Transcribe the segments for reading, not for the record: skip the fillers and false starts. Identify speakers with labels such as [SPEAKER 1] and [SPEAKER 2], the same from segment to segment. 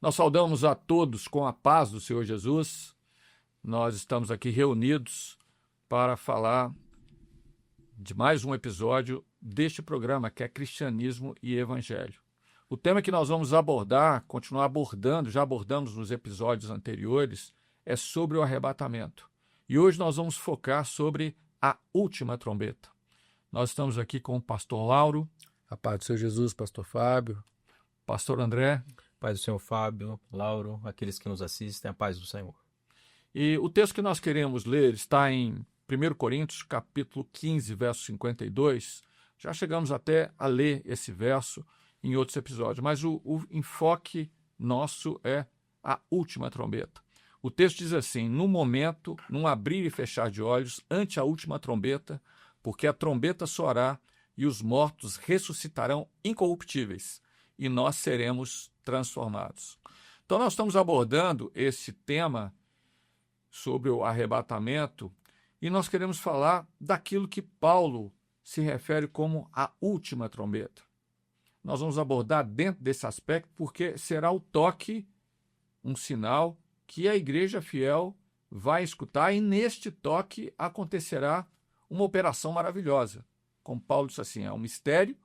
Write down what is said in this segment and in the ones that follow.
[SPEAKER 1] Nós saudamos a todos com a paz do Senhor Jesus. Nós estamos aqui reunidos para falar de mais um episódio deste programa, que é Cristianismo e Evangelho. O tema que nós vamos abordar, continuar abordando, já abordamos nos episódios anteriores, é sobre o arrebatamento. E hoje nós vamos focar sobre a última trombeta. Nós estamos aqui com o pastor Lauro.
[SPEAKER 2] A paz do Senhor Jesus, pastor Fábio.
[SPEAKER 1] Pastor André.
[SPEAKER 3] Paz do Senhor Fábio, Lauro, aqueles que nos assistem, a paz do Senhor.
[SPEAKER 1] E o texto que nós queremos ler está em 1 Coríntios, capítulo 15, verso 52. Já chegamos até a ler esse verso em outros episódios, mas o enfoque nosso é a última trombeta. O texto diz assim: no momento, num abrir e fechar de olhos, ante a última trombeta, porque a trombeta soará e os mortos ressuscitarão incorruptíveis, e nós seremos transformados. Então nós estamos abordando esse tema sobre o arrebatamento e nós queremos falar daquilo que Paulo se refere como a última trombeta. Nós vamos abordar dentro desse aspecto porque será o toque, um sinal que a igreja fiel vai escutar, e neste toque acontecerá uma operação maravilhosa. Como Paulo disse assim, é um mistério,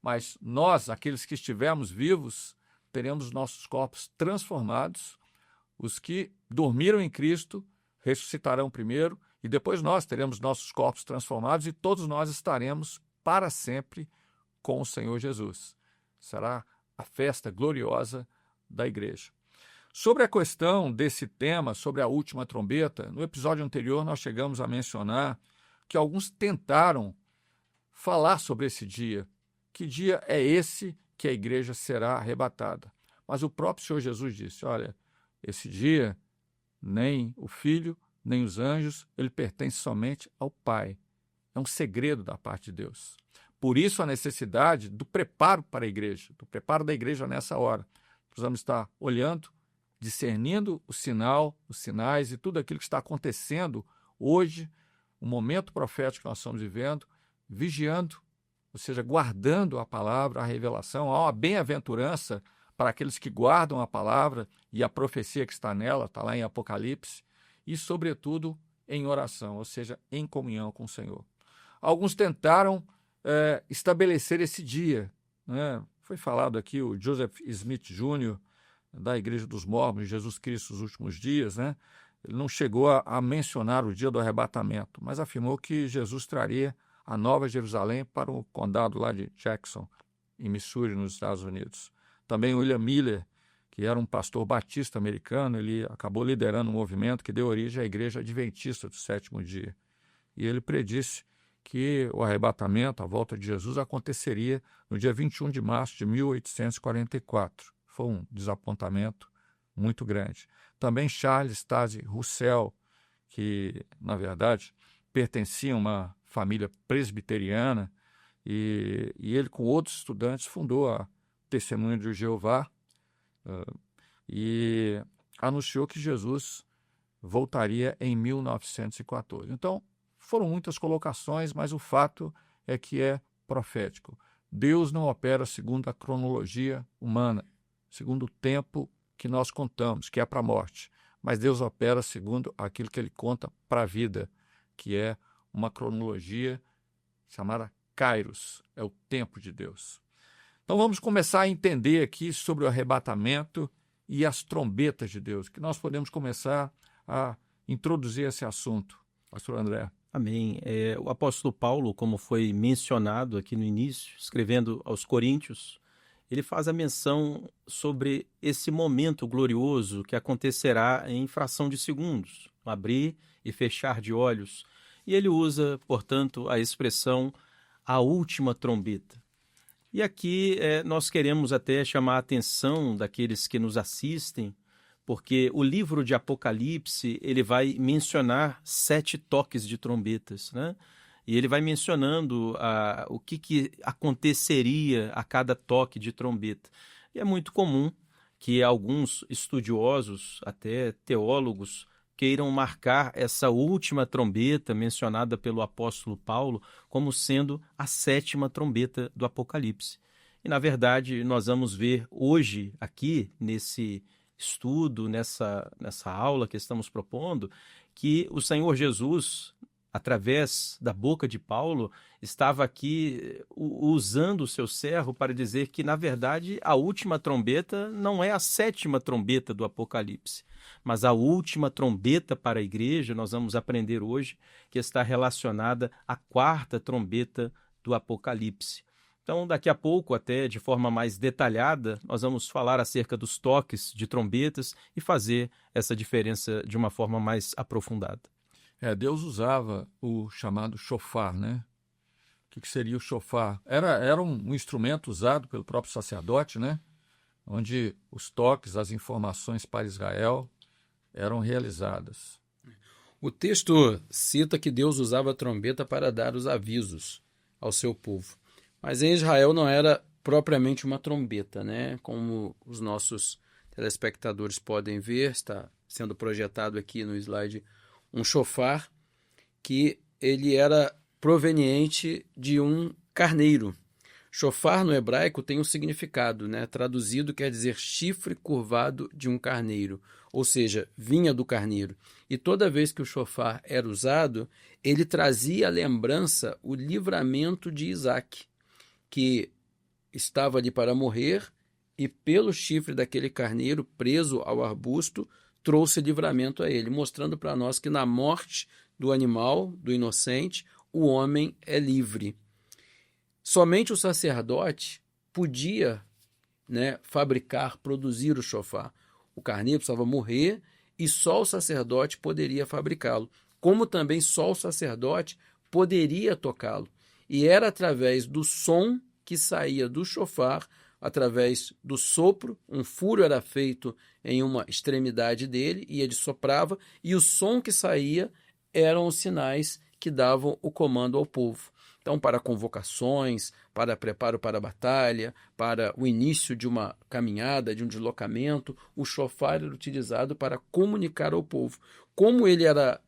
[SPEAKER 1] mas nós, aqueles que estivermos vivos, teremos nossos corpos transformados. Os que dormiram em Cristo ressuscitarão primeiro, e depois nós teremos nossos corpos transformados, e todos nós estaremos para sempre com o Senhor Jesus. Será a festa gloriosa da igreja. Sobre a questão desse tema, sobre a última trombeta, no episódio anterior nós chegamos a mencionar que alguns tentaram falar sobre esse dia. Que dia é esse que a igreja será arrebatada? Mas o próprio Senhor Jesus disse, olha, esse dia, nem o Filho, nem os anjos, ele pertence somente ao Pai. É um segredo da parte de Deus. Por isso a necessidade do preparo para a igreja, do preparo da igreja nessa hora. Precisamos estar olhando, discernindo o sinal, os sinais e tudo aquilo que está acontecendo hoje, o momento profético que nós estamos vivendo, vigiando, ou seja, guardando a palavra, a revelação. Há uma bem-aventurança para aqueles que guardam a palavra e a profecia que está nela, está lá em Apocalipse, e, sobretudo, em oração, ou seja, em comunhão com o Senhor. Alguns tentaram estabelecer esse dia, né? Foi falado aqui o Joseph Smith Jr., da Igreja dos Mormons, Jesus Cristo nos Últimos Dias, né? Ele não chegou a mencionar o dia do arrebatamento, mas afirmou que Jesus traria a Nova Jerusalém para o condado lá de Jackson, em Missouri, nos Estados Unidos. Também William Miller, que era um pastor batista americano, ele acabou liderando um movimento que deu origem à Igreja Adventista do Sétimo Dia. E ele predisse que o arrebatamento, a volta de Jesus, aconteceria no dia 21 de março de 1844. Foi um desapontamento muito grande. Também Charles Taze Russell, que, na verdade, pertencia a uma família presbiteriana, e ele, com outros estudantes, fundou a Testemunha de Jeová e anunciou que Jesus voltaria em 1914. Então, foram muitas colocações, mas o fato é que é profético. Deus não opera segundo a cronologia humana, segundo o tempo que nós contamos, que é para a morte, mas Deus opera segundo aquilo que ele conta para a vida, que é uma cronologia chamada Kairos, é o tempo de Deus. Então vamos começar a entender aqui sobre o arrebatamento e as trombetas de Deus, que nós podemos começar a introduzir esse assunto. Pastor André.
[SPEAKER 3] Amém. O apóstolo Paulo, como foi mencionado aqui no início, escrevendo aos Coríntios, ele faz a menção sobre esse momento glorioso que acontecerá em fração de segundos, abrir e fechar de olhos. E ele usa, portanto, a expressão a última trombeta. E aqui nós queremos até chamar a atenção daqueles que nos assistem, porque o livro de Apocalipse ele vai mencionar 7 toques de trombetas, né? E ele vai mencionando o que aconteceria a cada toque de trombeta. E é muito comum que alguns estudiosos, até teólogos, queiram marcar essa última trombeta mencionada pelo apóstolo Paulo como sendo a 7ª trombeta do Apocalipse. E, na verdade, nós vamos ver hoje, aqui, nesse estudo, nessa aula que estamos propondo, que o Senhor Jesus, através da boca de Paulo, estava aqui usando o seu servo para dizer que, na verdade, a última trombeta não é a 7ª trombeta do Apocalipse, mas a última trombeta para a igreja, nós vamos aprender hoje, que está relacionada à 4ª trombeta do Apocalipse. Então, daqui a pouco, até de forma mais detalhada, nós vamos falar acerca dos toques de trombetas e fazer essa diferença de uma forma mais aprofundada.
[SPEAKER 1] Deus usava o chamado shofar, né? O que seria o shofar? Era um instrumento usado pelo próprio sacerdote, né? Onde os toques, as informações para Israel eram realizadas.
[SPEAKER 2] O texto cita que Deus usava a trombeta para dar os avisos ao seu povo. Mas em Israel não era propriamente uma trombeta, né? Como os nossos telespectadores podem ver, está sendo projetado aqui no slide um shofar, que ele era proveniente de um carneiro. Shofar no hebraico tem um significado, né? Traduzido quer dizer chifre curvado de um carneiro, ou seja, vinha do carneiro. E toda vez que o shofar era usado, ele trazia à lembrança o livramento de Isaac, que estava ali para morrer e pelo chifre daquele carneiro preso ao arbusto trouxe livramento a ele, mostrando para nós que na morte do animal, do inocente, o homem é livre. Somente o sacerdote podia, né, fabricar, produzir o shofar. O carneiro precisava morrer e só o sacerdote poderia fabricá-lo, como também só o sacerdote poderia tocá-lo. E era através do som que saía do shofar, através do sopro, um furo era feito em uma extremidade dele e ele soprava, e o som que saía eram os sinais que davam o comando ao povo. Então, para convocações, para preparo para a batalha, para o início de uma caminhada, de um deslocamento, o shofar era utilizado para comunicar ao povo. Como ele era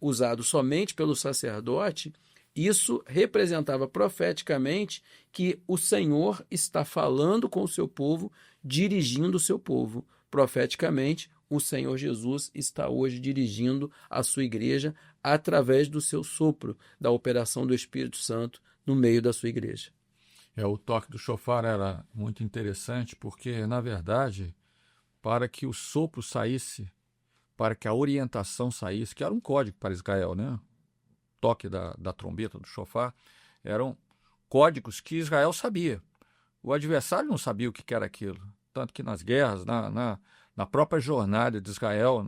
[SPEAKER 2] usado somente pelo sacerdote, isso representava profeticamente que o Senhor está falando com o seu povo, dirigindo o seu povo. Profeticamente, o Senhor Jesus está hoje dirigindo a sua igreja através do seu sopro, da operação do Espírito Santo no meio da sua igreja.
[SPEAKER 1] O toque do shofar era muito interessante porque, na verdade, para que o sopro saísse, para que a orientação saísse, que era um código para Israel, né? Toque da trombeta, do shofar, eram códigos que Israel sabia. O adversário não sabia o que era aquilo. Tanto que nas guerras, na própria jornada de Israel,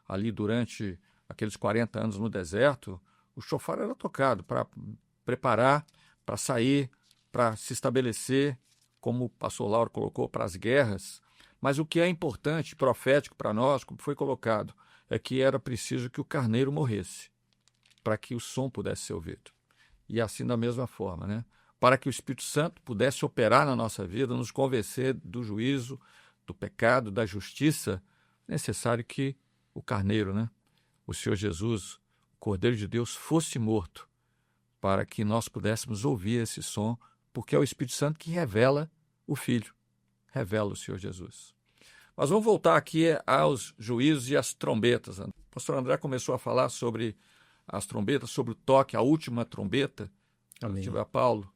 [SPEAKER 1] ali durante aqueles 40 anos no deserto, o shofar era tocado para preparar, para sair, para se estabelecer, como o pastor Lauro colocou, para as guerras. Mas o que é importante, profético para nós, como foi colocado, é que era preciso que o carneiro morresse, para que o som pudesse ser ouvido. E assim da mesma forma, né? Para que o Espírito Santo pudesse operar na nossa vida, nos convencer do juízo, do pecado, da justiça, é necessário que o carneiro, né? O Senhor Jesus, o Cordeiro de Deus, fosse morto, para que nós pudéssemos ouvir esse som, porque é o Espírito Santo que revela o Filho, revela o Senhor Jesus. Mas vamos voltar aqui aos juízos e às trombetas. O pastor André começou a falar sobre as trombetas, sobre o toque, a última trombeta, relativa a Paulo.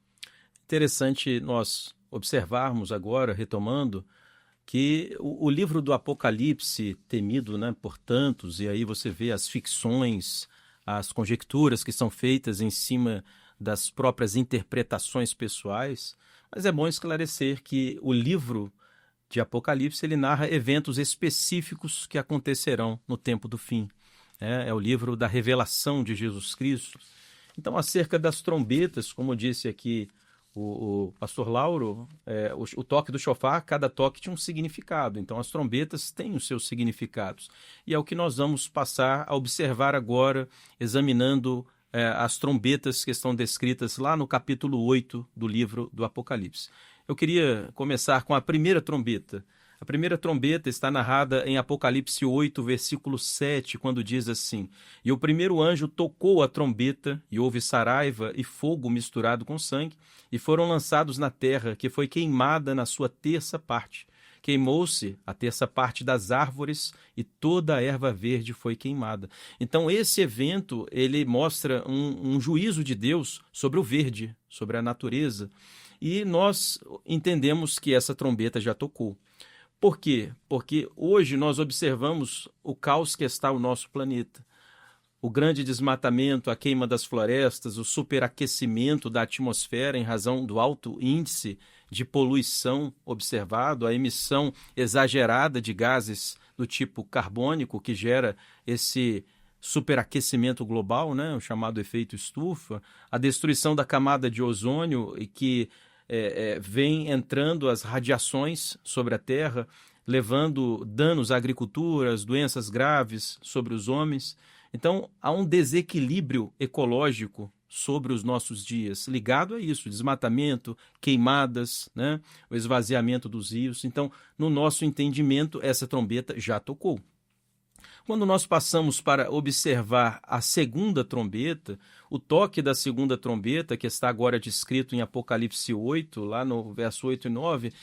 [SPEAKER 3] Interessante nós observarmos agora, retomando, que o livro do Apocalipse, temido, né, por tantos, e aí você vê as ficções, as conjecturas que são feitas em cima das próprias interpretações pessoais, mas é bom esclarecer que o livro de Apocalipse ele narra eventos específicos que acontecerão no tempo do fim. É o livro da revelação de Jesus Cristo. Então, acerca das trombetas, como disse aqui o pastor Lauro, o toque do shofar, cada toque tinha um significado. Então, as trombetas têm os seus significados. E é o que nós vamos passar a observar agora, examinando as trombetas que estão descritas lá no capítulo 8 do livro do Apocalipse. Eu queria começar com a primeira trombeta. A primeira trombeta está narrada em Apocalipse 8, versículo 7, quando diz assim: E o primeiro anjo tocou a trombeta, e houve saraiva e fogo misturado com sangue, e foram lançados na terra, que foi queimada na sua terça parte. Queimou-se a terça parte das árvores, e toda a erva verde foi queimada. Então esse evento, ele mostra um juízo de Deus sobre o verde, sobre a natureza, e nós entendemos que essa trombeta já tocou. Por quê? Porque hoje nós observamos o caos que está o nosso planeta. O grande desmatamento, a queima das florestas, o superaquecimento da atmosfera em razão do alto índice de poluição observado, a emissão exagerada de gases do tipo carbônico que gera esse superaquecimento global, né, o chamado efeito estufa, a destruição da camada de ozônio e que vem entrando as radiações sobre a Terra, levando danos à agricultura, as doenças graves sobre os homens. Então, há um desequilíbrio ecológico sobre os nossos dias, ligado a isso, desmatamento, queimadas, né, o esvaziamento dos rios. Então, no nosso entendimento, essa trombeta já tocou. Quando nós passamos para observar a segunda trombeta, o toque da segunda trombeta, que está agora descrito em Apocalipse 8, lá no verso 8 e 9,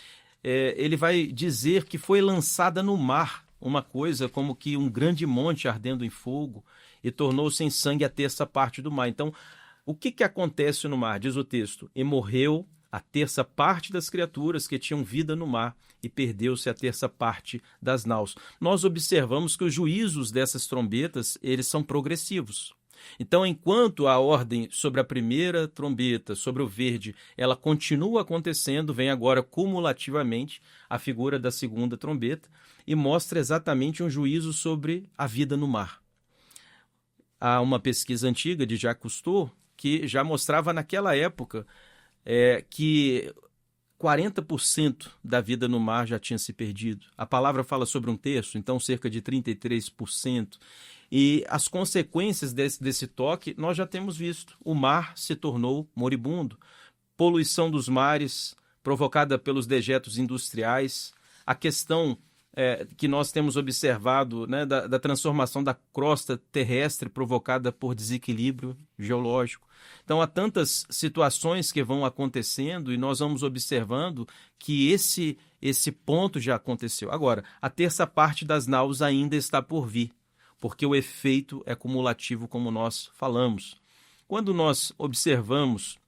[SPEAKER 3] ele vai dizer que foi lançada no mar uma coisa como que um grande monte ardendo em fogo e tornou-se em sangue a terça parte do mar. Então, o que acontece no mar? Diz o texto: e morreu a terça parte das criaturas que tinham vida no mar, e perdeu-se a terça parte das naus. Nós observamos que os juízos dessas trombetas, eles são progressivos. Então, enquanto a ordem sobre a primeira trombeta, sobre o verde, ela continua acontecendo, vem agora cumulativamente a figura da segunda trombeta e mostra exatamente um juízo sobre a vida no mar. Há uma pesquisa antiga de Jacques Cousteau que já mostrava naquela época que 40% da vida no mar já tinha se perdido. A palavra fala sobre um terço, então cerca de 33%. E as consequências desse toque nós já temos visto. O mar se tornou moribundo. Poluição dos mares provocada pelos dejetos industriais. A questão que nós temos observado, né, da transformação da crosta terrestre provocada por desequilíbrio geológico. Então, há tantas situações que vão acontecendo e nós vamos observando que esse ponto já aconteceu. Agora, a terça parte das naus ainda está por vir, porque o efeito é cumulativo, como nós falamos. Quando nós observamos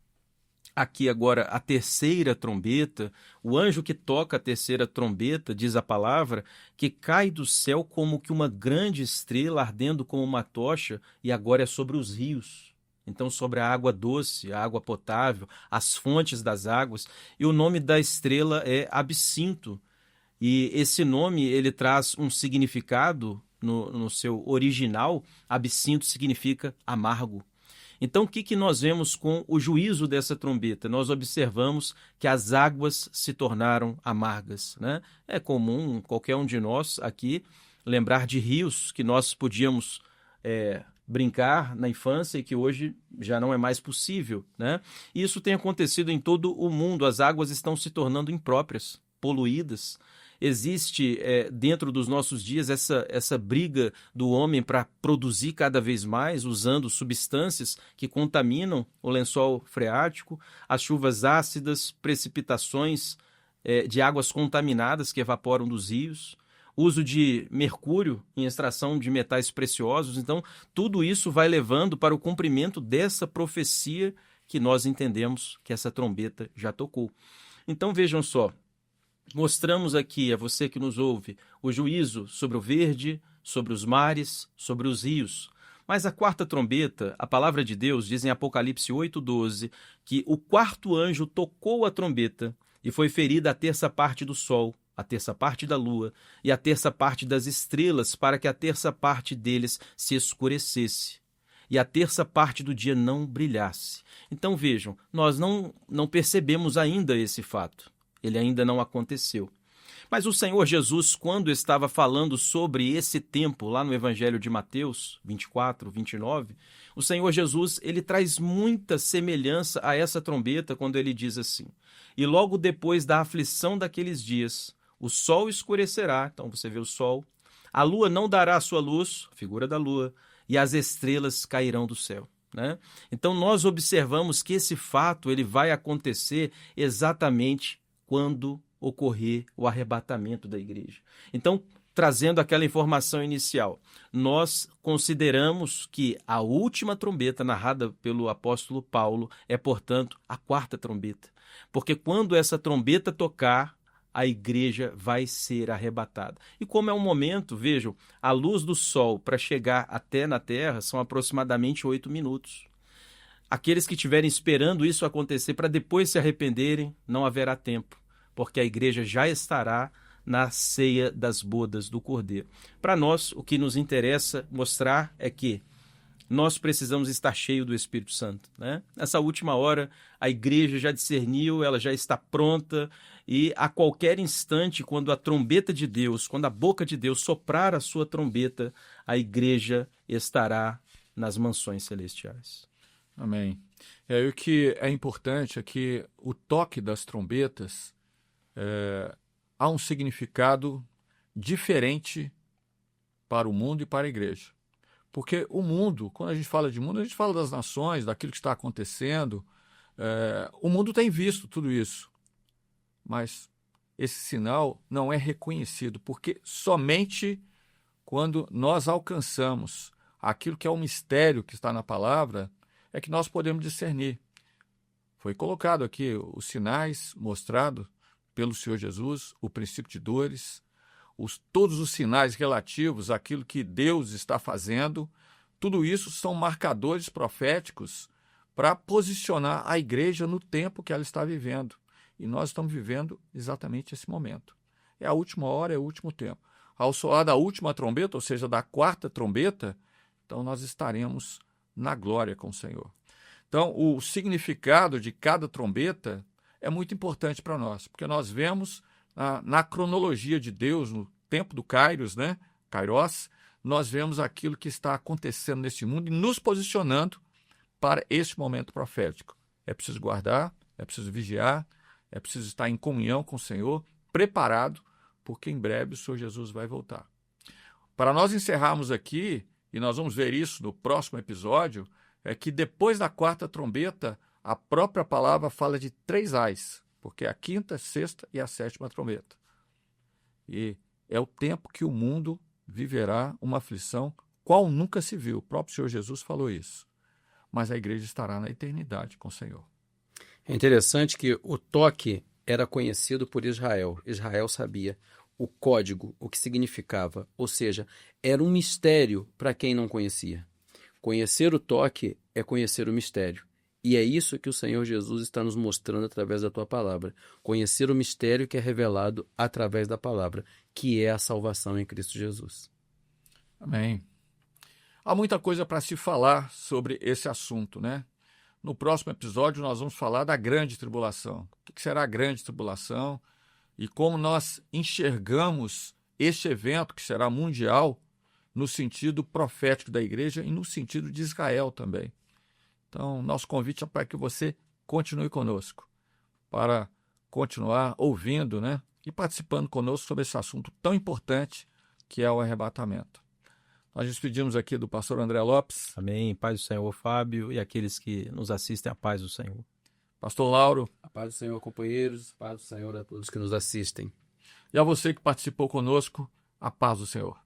[SPEAKER 3] aqui agora a terceira trombeta, o anjo que toca a terceira trombeta, diz a palavra, que cai do céu como que uma grande estrela ardendo como uma tocha, e agora é sobre os rios. Então, sobre a água doce, a água potável, as fontes das águas. E o nome da estrela é Absinto. E esse nome, ele traz um significado no seu original. Absinto significa amargo. Então, o que nós vemos com o juízo dessa trombeta? Nós observamos que as águas se tornaram amargas, né? É comum qualquer um de nós aqui lembrar de rios que nós podíamos brincar na infância e que hoje já não é mais possível, né? E isso tem acontecido em todo o mundo. As águas estão se tornando impróprias, poluídas. Existe dentro dos nossos dias essa briga do homem para produzir cada vez mais, usando substâncias que contaminam o lençol freático, as chuvas ácidas, precipitações de águas contaminadas que evaporam dos rios, uso de mercúrio em extração de metais preciosos. Então, tudo isso vai levando para o cumprimento dessa profecia que nós entendemos que essa trombeta já tocou. Então, vejam só. Mostramos aqui a você que nos ouve o juízo sobre o verde, sobre os mares, sobre os rios. Mas a quarta trombeta, a palavra de Deus diz em Apocalipse 8:12 que o quarto anjo tocou a trombeta e foi ferida a terça parte do sol, a terça parte da lua e a terça parte das estrelas, para que a terça parte deles se escurecesse e a terça parte do dia não brilhasse. Então vejam, nós não percebemos ainda esse fato. Ele ainda não aconteceu. Mas o Senhor Jesus, quando estava falando sobre esse tempo, lá no Evangelho de Mateus 24, 29, o Senhor Jesus, ele traz muita semelhança a essa trombeta quando ele diz assim: e logo depois da aflição daqueles dias, o sol escurecerá, então você vê o sol, a lua não dará a sua luz, figura da lua, e as estrelas cairão do céu. Né? Então nós observamos que esse fato ele vai acontecer exatamente quando ocorrer o arrebatamento da igreja. Então, trazendo aquela informação inicial, nós consideramos que a última trombeta narrada pelo apóstolo Paulo é, portanto, a quarta trombeta. Porque quando essa trombeta tocar, a igreja vai ser arrebatada. E como é um momento, vejam, a luz do sol para chegar até na terra são aproximadamente 8 minutos. Aqueles que estiverem esperando isso acontecer para depois se arrependerem, não haverá tempo, porque a igreja já estará na ceia das bodas do Cordeiro. Para nós, o que nos interessa mostrar é que nós precisamos estar cheio do Espírito Santo. Né? Nessa última hora, a igreja já discerniu, ela já está pronta, e a qualquer instante, quando a trombeta de Deus, quando a boca de Deus soprar a sua trombeta, a igreja estará nas mansões celestiais.
[SPEAKER 1] Amém. O que é importante é que o toque das trombetas há um significado diferente para o mundo e para a igreja. Porque o mundo, quando a gente fala de mundo, a gente fala das nações, daquilo que está acontecendo. O mundo tem visto tudo isso. Mas esse sinal não é reconhecido, porque somente quando nós alcançamos aquilo que é o mistério que está na palavra, é que nós podemos discernir. Foi colocado aqui os sinais mostrados pelo Senhor Jesus, o princípio de dores, todos os sinais relativos àquilo que Deus está fazendo, tudo isso são marcadores proféticos para posicionar a igreja no tempo que ela está vivendo. E nós estamos vivendo exatamente esse momento. É a última hora, é o último tempo. Ao soar da última trombeta, ou seja, da quarta trombeta, então nós estaremos na glória com o Senhor. Então, o significado de cada trombeta é muito importante para nós, porque nós vemos na cronologia de Deus, no tempo do Kairos, né? Kairos, nós vemos aquilo que está acontecendo neste mundo e nos posicionando para este momento profético. É preciso guardar, é preciso vigiar, é preciso estar em comunhão com o Senhor, preparado, porque em breve o Senhor Jesus vai voltar. Para nós encerrarmos aqui, e nós vamos ver isso no próximo episódio, é que depois da quarta trombeta, a própria palavra fala de 3 ais, porque é a quinta, a sexta e a sétima trombeta. E é o tempo que o mundo viverá uma aflição qual nunca se viu. O próprio Senhor Jesus falou isso. Mas a igreja estará na eternidade com o Senhor.
[SPEAKER 2] É interessante que o toque era conhecido por Israel. Israel sabia o código, o que significava. Ou seja, era um mistério para quem não conhecia. Conhecer o toque é conhecer o mistério. E é isso que o Senhor Jesus está nos mostrando através da tua palavra. Conhecer o mistério que é revelado através da palavra, que é a salvação em Cristo Jesus.
[SPEAKER 1] Amém. Há muita coisa para se falar sobre esse assunto, né? No próximo episódio nós vamos falar da grande tribulação. O que será a grande tribulação e como nós enxergamos este evento que será mundial no sentido profético da igreja e no sentido de Israel também. Então, nosso convite é para que você continue conosco, para continuar ouvindo, né, e participando conosco sobre esse assunto tão importante que é o arrebatamento. Nós despedimos aqui do pastor André Lopes.
[SPEAKER 3] Amém. Paz do Senhor, Fábio, e aqueles que nos assistem, a paz do Senhor.
[SPEAKER 1] Pastor Lauro.
[SPEAKER 2] A paz do Senhor, companheiros, a paz do Senhor a todos que nos assistem.
[SPEAKER 1] E a você que participou conosco, a paz do Senhor.